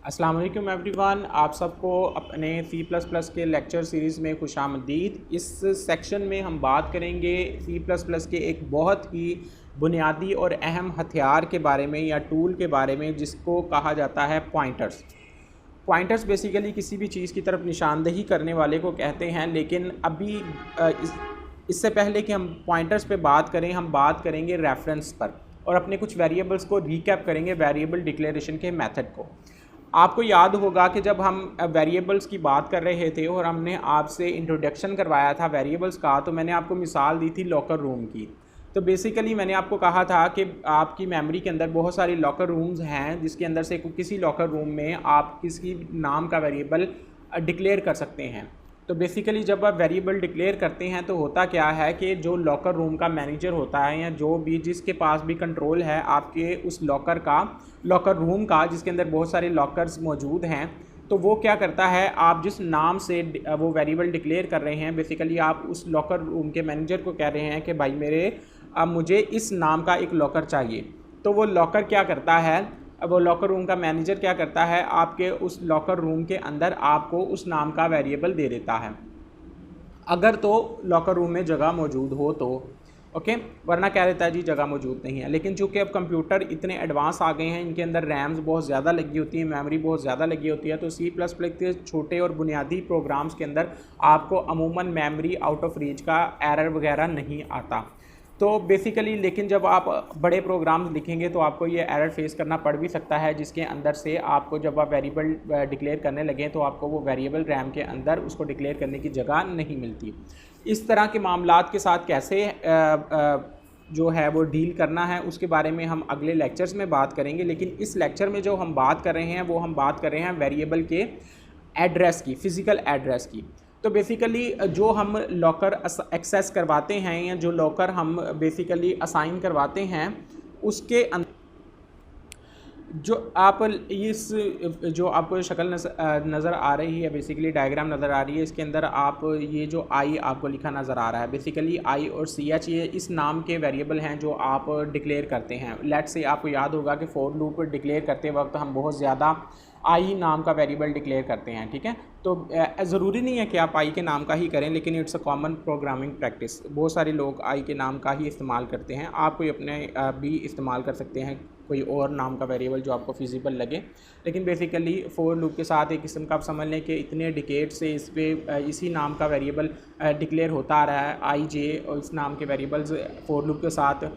अस्सलाम वालेकुम एवरीवन, आप सबको अपने C++ के लेक्चर सीरीज़ में खुशामदीद। इस सेक्शन में हम बात करेंगे C++ के एक बहुत ही बुनियादी और अहम हथियार के बारे में या टूल के बारे में, जिसको कहा जाता है पॉइंटर्स। पॉइंटर्स बेसिकली किसी भी चीज़ की तरफ निशानदेही करने वाले को कहते हैं, लेकिन अभी इससे पहले कि हम पॉइंटर्स पे बात करें, हम बात करेंगे रेफरेंस पर और अपने कुछ वेरिएबल्स को रिकैप करेंगे, वेरिएबल डिक्लेरेशन के मेथड को। आपको याद होगा कि जब हम वेरिएबल्स की बात कर रहे थे और हमने आपसे इंट्रोडक्शन करवाया था वेरिएबल्स का, तो मैंने आपको मिसाल दी थी लॉकर रूम की। तो बेसिकली मैंने आपको कहा था कि आपकी मेमोरी के अंदर बहुत सारी लॉकर रूम्स हैं, जिसके अंदर से किसी लॉकर रूम में आप किसी नाम का वेरिएबल डिक्लेयर कर सकते हैं। तो बेसिकली जब आप वेरिएबल डिक्लेयर करते हैं तो होता क्या है कि जो लॉकर रूम का मैनेजर होता है या जो भी जिसके पास भी कंट्रोल है आपके उस लॉकर रूम का, जिसके अंदर बहुत सारे लॉकर्स मौजूद हैं, तो वो क्या करता है, आप जिस नाम से वो वेरिएबल डिक्लेयर कर रहे हैं, बेसिकली आप उस लॉकर रूम के मैनेजर को कह रहे हैं कि भाई मुझे इस नाम का एक लॉकर चाहिए। तो वो लॉकर क्या करता है, वो लॉकर रूम का मैनेजर क्या करता है, आपके उस लॉकर रूम के अंदर आपको उस नाम का वेरिएबल दे देता है, अगर तो लॉकर रूम में जगह मौजूद हो तो ओके, वरना क्या रहता है जी जगह मौजूद नहीं है। लेकिन चूंकि अब कंप्यूटर इतने एडवांस आ गए हैं, इनके अंदर रैम्स बहुत ज़्यादा लगी होती है, मेमोरी बहुत ज़्यादा लगी होती है, तो C++ के छोटे और बुनियादी प्रोग्राम्स के अंदर आपको अमूमन मेमोरी आउट ऑफ रीच का एरर वगैरह नहीं आता। तो बेसिकली लेकिन जब आप बड़े प्रोग्राम्स लिखेंगे तो आपको ये एरर फेस करना पड़ भी सकता है, जिसके अंदर से आपको जब आप वेरिएबल डिक्लेयर करने लगें तो आपको वो वेरिएबल रैम के अंदर उसको डिक्लेयर करने की जगह नहीं मिलती। इस तरह के मामलात के साथ कैसे जो है वो डील करना है, उसके बारे में हम अगले लेक्चर्स में बात करेंगे। लेकिन इस लेक्चर में जो हम बात कर रहे हैं वो हम बात कर रहे हैं वेरिएबल के एड्रेस की, फ़िज़िकल एड्रेस की। तो बेसिकली जो हम लॉकर एक्सेस करवाते हैं या जो लॉकर हम बेसिकली असाइन करवाते हैं, उसके जो आपको शक्ल नज़र आ रही है, बेसिकली डायग्राम नज़र आ रही है, इसके अंदर आप ये जो आई आपको लिखा नज़र आ रहा है, बेसिकली आई और CH ये इस नाम के वेरिएबल हैं जो आप डिक्लेयर करते हैं। लेट्स से आपको याद होगा कि फॉर लूप डिक्लेयर करते वक्त हम बहुत ज़्यादा आई नाम का वेरिएबल डिक्लेयर करते हैं, ठीक है। तो ज़रूरी नहीं है कि आप आई के नाम का ही करें, लेकिन it's a common programming practice. बहुत सारे लोग आई के नाम का ही इस्तेमाल करते हैं, आप कोई अपने भी इस्तेमाल कर सकते हैं कोई और नाम का वेरिएबल जो आपको फिजिबल लगे। लेकिन बेसिकली फॉर लूप के साथ एक किस्म का आप समझ लें कि इतने डिकेड से इसी नाम का वेरिएबल डिक्लेयर होता आ रहा है, आई जे, और इस नाम के वेरिएबल्स फॉर लूप के साथ।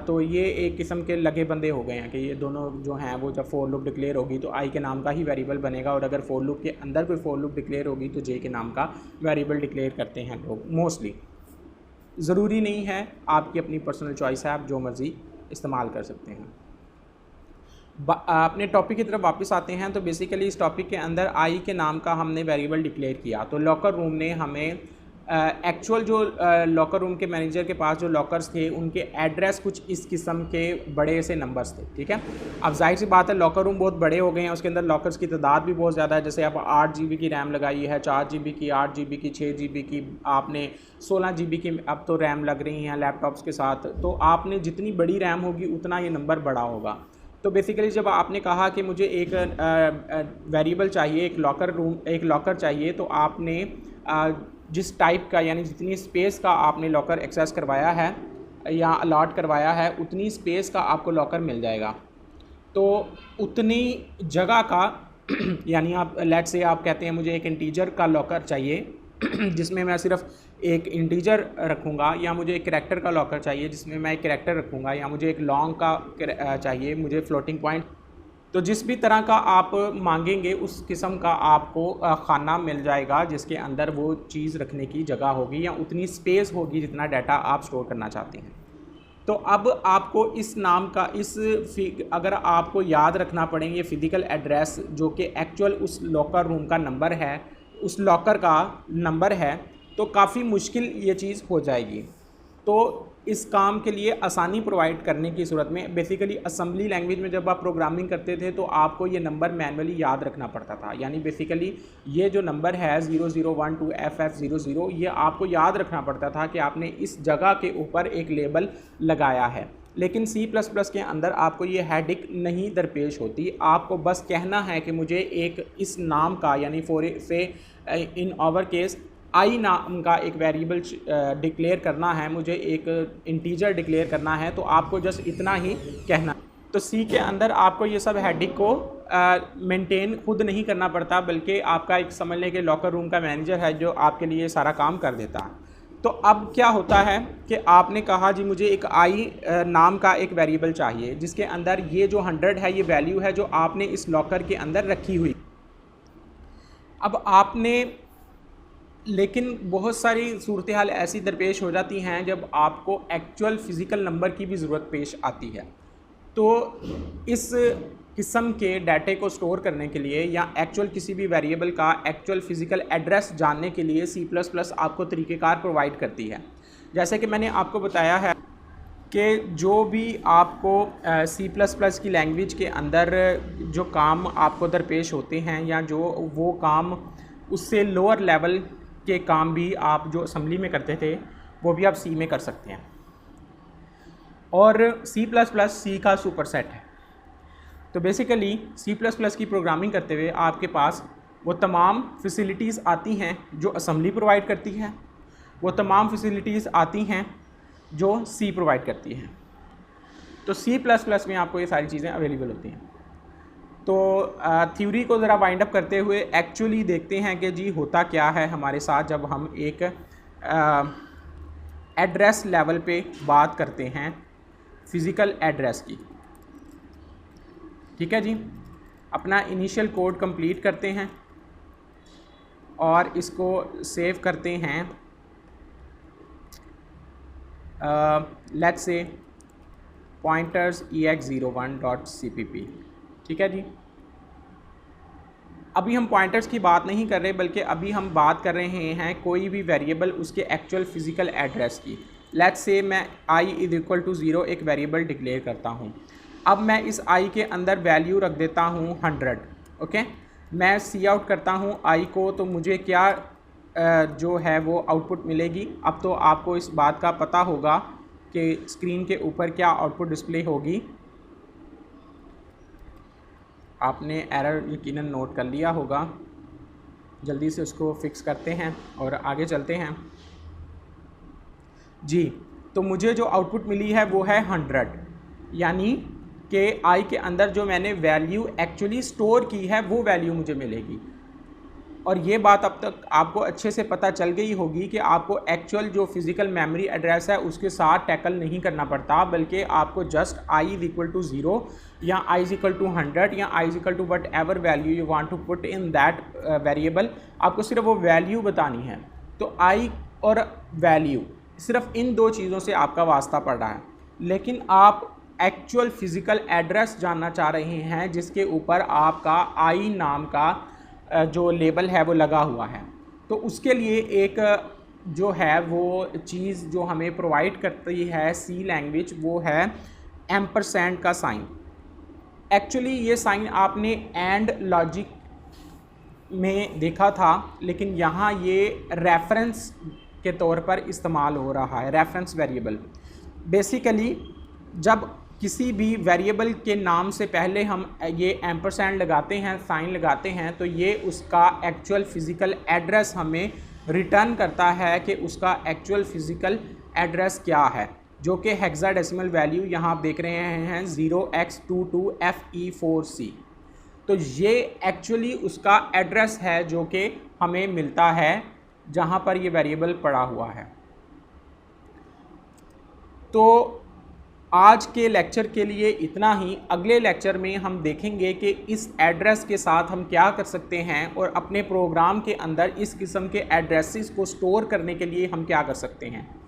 तो ये एक किस्म के लगे बंदे हो गए हैं कि ये दोनों जो हैं वो जब फॉर लूप डिक्लेयर होगी तो आई के नाम का ही वेरिएबल बनेगा, और अगर फॉर लूप के अंदर कोई फॉर लूप डिक्लेयर होगी तो जे के नाम का वेरिएबल डिक्लेयर करते हैं लोग मोस्टली। ज़रूरी नहीं है, आपकी अपनी पर्सनल चॉइस है, आप जो मर्ज़ी इस्तेमाल कर सकते हैं। अपने टॉपिक की तरफ वापस आते हैं। तो बेसिकली इस टॉपिक के अंदर आई के नाम का हमने वेरिएबल डिक्लेयर किया, तो लॉकर रूम ने हमें एक्चुअल जो लॉकर रूम के मैनेजर के पास जो लॉकर्स थे उनके एड्रेस कुछ इस किस्म के बड़े से नंबर्स थे, ठीक है। अब जाहिर सी बात है लॉकर रूम बहुत बड़े हो गए हैं, उसके अंदर लॉकर्स की तादाद भी बहुत ज़्यादा है। जैसे आप 8 GB की रैम लगाई है, 4 GB की, 8 GB की, 6 GB की, आपने 16 GB की अब तो रैम लग रही हैं लैपटॉप्स के साथ, तो आपने जितनी बड़ी रैम होगी उतना ये नंबर बड़ा होगा। तो बेसिकली जब आपने कहा कि मुझे एक वेरिएबल चाहिए, एक लॉकर चाहिए, तो आपने जिस टाइप का यानी जितनी स्पेस का आपने लॉकर एक्सेस करवाया है या अलॉट करवाया है, उतनी स्पेस का आपको लॉकर मिल जाएगा। तो उतनी जगह का यानी आप लेट्स से आप कहते हैं मुझे एक इंटीजर का लॉकर चाहिए जिसमें मैं सिर्फ एक इंटीजर रखूँगा, या मुझे एक करैक्टर का लॉकर चाहिए जिसमें मैं एक करैक्टर रखूँगा, या मुझे एक लॉन्ग का चाहिए, मुझे फ्लोटिंग पॉइंट। तो जिस भी तरह का आप मांगेंगे उस किस्म का आपको खाना मिल जाएगा, जिसके अंदर वो चीज़ रखने की जगह होगी या उतनी स्पेस होगी जितना डाटा आप स्टोर करना चाहते हैं। तो अब आपको इस नाम का अगर आपको याद रखना पड़ेंगे फिज़िकल एड्रेस जो कि एक्चुअल उस लॉकर रूम का नंबर है, उस लॉकर का नंबर है, तो काफ़ी मुश्किल ये चीज़ हो जाएगी। तो इस काम के लिए आसानी प्रोवाइड करने की सूरत में बेसिकली असेंबली लैंग्वेज में जब आप प्रोग्रामिंग करते थे तो आपको ये नंबर मैनुअली याद रखना पड़ता था। यानी बेसिकली ये जो नंबर है 0012FF00, ये आपको याद रखना पड़ता था कि आपने इस जगह के ऊपर एक लेबल लगाया है। लेकिन सी प्लस प्लस के अंदर आपको ये हेडिक नहीं दरपेश होती। आपको बस कहना है कि मुझे एक इस नाम का, यानी फॉर से इन आवर केस आई नाम का एक वेरिएबल डिक्लेयर करना है, मुझे एक इंटीजर डिक्लेयर करना है, तो आपको जस्ट इतना ही कहना। तो सी के अंदर आपको ये सब हेडिक को मेंटेन खुद नहीं करना पड़ता, बल्कि आपका एक समझ लें कि लॉकर रूम का मैनेजर है जो आपके लिए सारा काम कर देता है। तो अब क्या होता है कि आपने कहा जी मुझे एक आई नाम का एक वेरिएबल चाहिए जिसके अंदर ये जो 100 है ये वैल्यू है जो आपने इस लॉकर के अंदर रखी हुई। अब आपने, लेकिन बहुत सारी सूरत हाल ऐसी दरपेश हो जाती हैं जब आपको एक्चुअल फ़िज़िकल नंबर की भी ज़रूरत पेश आती है। तो इस किस्म के डाटे को स्टोर करने के लिए या एक्चुअल किसी भी वेरिएबल का एक्चुअल फ़िज़िकल एड्रेस जानने के लिए सी प्लस प्लस आपको तरीक़ेकार प्रोवाइड करती है। जैसे कि मैंने आपको बताया है कि जो भी आपको सी प्लस प्लस की लैंग्वेज के अंदर जो काम आपको दरपेश होते हैं या जो वो काम उससे लोअर लेवल के काम भी आप जो असम्बली में करते थे वो भी आप सी में कर सकते हैं। और सी प्लस प्लस सी का सुपरसेट है। तो बेसिकली सी प्लस प्लस की प्रोग्रामिंग करते हुए आपके पास वो तमाम फैसिलिटीज़ आती हैं जो असम्बली प्रोवाइड करती है, वो तमाम फैसिलिटीज़ आती हैं जो सी प्रोवाइड करती है। तो सी प्लस प्लस में आपको ये सारी चीज़ें अवेलेबल होती हैं। तो थ्योरी को ज़रा वाइंड अप करते हुए एक्चुअली देखते हैं कि जी होता क्या है हमारे साथ जब हम एक एड्रेस लेवल पे बात करते हैं फ़िज़िकल एड्रेस की। ठीक है जी, अपना इनिशियल कोड कंप्लीट करते हैं और इसको सेव करते हैं लेट्स से pointers ex01.cpp। ठीक है जी, अभी हम पॉइंटर्स की बात नहीं कर रहे बल्कि अभी हम बात कर रहे हैं कोई भी वेरिएबल उसके एक्चुअल फ़िज़िकल एड्रेस की। लेट्स से मैं i = 0 एक वेरिएबल डिक्लेयर करता हूँ। अब मैं इस i के अंदर वैल्यू रख देता हूँ 100। ओके, मैं सी आउट करता हूँ i को, तो मुझे क्या जो है वो आउटपुट मिलेगी। अब तो आपको इस बात का पता होगा कि स्क्रीन के ऊपर क्या आउटपुट डिस्प्ले होगी। आपने एरर यकीनन नोट कर लिया होगा, जल्दी से उसको फिक्स करते हैं और आगे चलते हैं जी। तो मुझे जो आउटपुट मिली है वो है 100, यानी कि i के अंदर जो मैंने वैल्यू एक्चुअली स्टोर की है वो वैल्यू मुझे मिलेगी। और ये बात अब तक आपको अच्छे से पता चल गई होगी कि आपको एक्चुअल जो फिज़िकल मेमोरी एड्रेस है उसके साथ टैकल नहीं करना पड़ता, बल्कि आपको जस्ट i = 0 या i = 100 या i = whatever value you want to put in that variable, आपको सिर्फ वो वैल्यू बतानी है। तो i और वैल्यू सिर्फ इन दो चीज़ों से आपका वास्ता पड़ रहा है, लेकिन आप एक्चुअल फ़िज़िकल एड्रेस जानना चाह रहे हैं जिसके ऊपर आपका i नाम का जो लेबल है वो लगा हुआ है। तो उसके लिए एक जो है वो चीज़ जो हमें प्रोवाइड करती है सी लैंग्वेज, वो है एम्परसैंड का साइन। एक्चुअली ये साइन आपने एंड लॉजिक में देखा था, लेकिन यहाँ ये रेफरेंस के तौर पर इस्तेमाल हो रहा है। रेफरेंस वेरिएबल बेसिकली जब किसी भी वेरिएबल के नाम से पहले हम ये एम्परसैंड लगाते हैं, साइन लगाते हैं, तो ये उसका एक्चुअल फ़िज़िकल एड्रेस हमें रिटर्न करता है कि उसका एक्चुअल फ़िज़िकल एड्रेस क्या है, जो कि हेक्साडेसिमल वैल्यू यहाँ आप देख रहे हैं 0x22FE4C। तो ये एक्चुअली उसका एड्रेस है जो कि हमें मिलता है जहाँ पर ये वेरिएबल पड़ा हुआ है। तो आज के लेक्चर के लिए इतना ही। अगले लेक्चर में हम देखेंगे कि इस एड्रेस के साथ हम क्या कर सकते हैं और अपने प्रोग्राम के अंदर इस किस्म के एड्रेसेस को स्टोर करने के लिए हम क्या कर सकते हैं।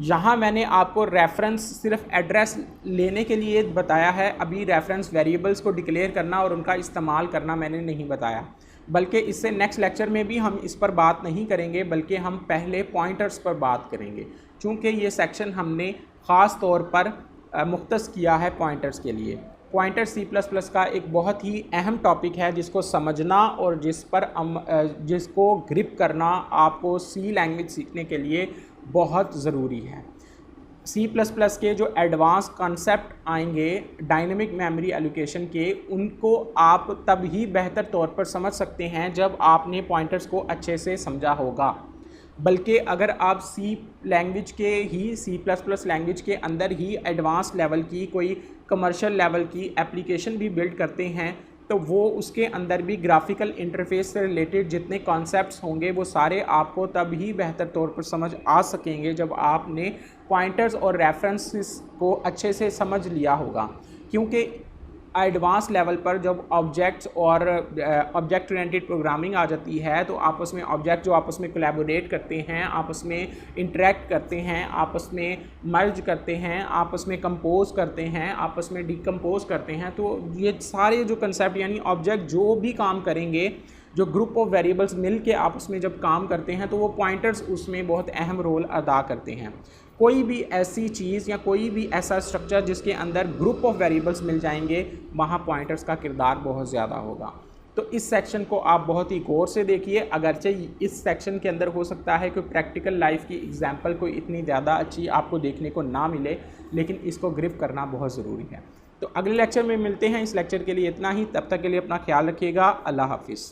यहाँ मैंने आपको रेफरेंस सिर्फ एड्रेस लेने के लिए बताया है, अभी रेफरेंस वेरिएबल्स को डिक्लेयर करना और उनका इस्तेमाल करना मैंने नहीं बताया, बल्कि इससे नेक्स्ट लेक्चर में भी हम इस पर बात नहीं करेंगे, बल्कि हम पहले पॉइंटर्स पर बात करेंगे, चूँकि ये सेक्शन हमने ख़ास तौर पर मुख्तस किया है पॉइंटर्स के लिए। पॉइंटर सी प्लस प्लस का एक बहुत ही अहम टॉपिक है जिसको समझना और जिसको ग्रिप करना आपको सी लैंग्वेज सीखने के लिए बहुत ज़रूरी है। सी प्लस प्लस के जो एडवांस कॉन्सेप्ट आएंगे डायनेमिक मेमोरी एलोकेशन के, उनको आप तब ही बेहतर तौर पर समझ सकते हैं जब आपने पॉइंटर्स को अच्छे से समझा होगा। बल्कि अगर आप सी लैंग्वेज के ही सी प्लस प्लस लैंग्वेज के अंदर ही एडवांस लेवल की कोई कमर्शियल लेवल की एप्लीकेशन भी बिल्ड करते हैं तो वो उसके अंदर भी ग्राफिकल इंटरफेस से रिलेटेड जितने कॉन्सेप्ट्स होंगे वो सारे आपको तब ही बेहतर तौर पर समझ आ सकेंगे जब आपने पॉइंटर्स और रेफरेंसेस को अच्छे से समझ लिया होगा। क्योंकि एडवांस लेवल पर जब ऑब्जेक्ट्स और ऑब्जेक्ट ओरिएंटेड प्रोग्रामिंग आ जाती है तो आपस में ऑब्जेक्ट जो आपस में कोलैबोरेट करते हैं, आपस में इंटरेक्ट करते हैं, आपस में मर्ज करते हैं, आपस में कंपोज करते हैं, आपस में डिकम्पोज करते हैं, तो ये सारे जो कंसेप्ट यानी ऑब्जेक्ट जो भी काम करेंगे, जो ग्रुप ऑफ वेरिएबल्स मिल के आपस में जब काम करते हैं तो वो पॉइंटर्स उसमें बहुत अहम रोल अदा करते हैं। कोई भी ऐसी चीज़ या कोई भी ऐसा स्ट्रक्चर जिसके अंदर ग्रुप ऑफ वेरिएबल्स मिल जाएंगे, वहाँ पॉइंटर्स का किरदार बहुत ज़्यादा होगा। तो इस सेक्शन को आप बहुत ही गौर से देखिए। अगरचे इस सेक्शन के अंदर हो सकता है कि प्रैक्टिकल लाइफ की एग्जांपल कोई इतनी ज़्यादा अच्छी आपको देखने को ना मिले, लेकिन इसको ग्रिप करना बहुत ज़रूरी है। तो अगले लेक्चर में मिलते हैं। इस लेक्चर के लिए इतना ही, तब तक के लिए अपना ख्याल रखिएगा। अल्लाह हाफिज़।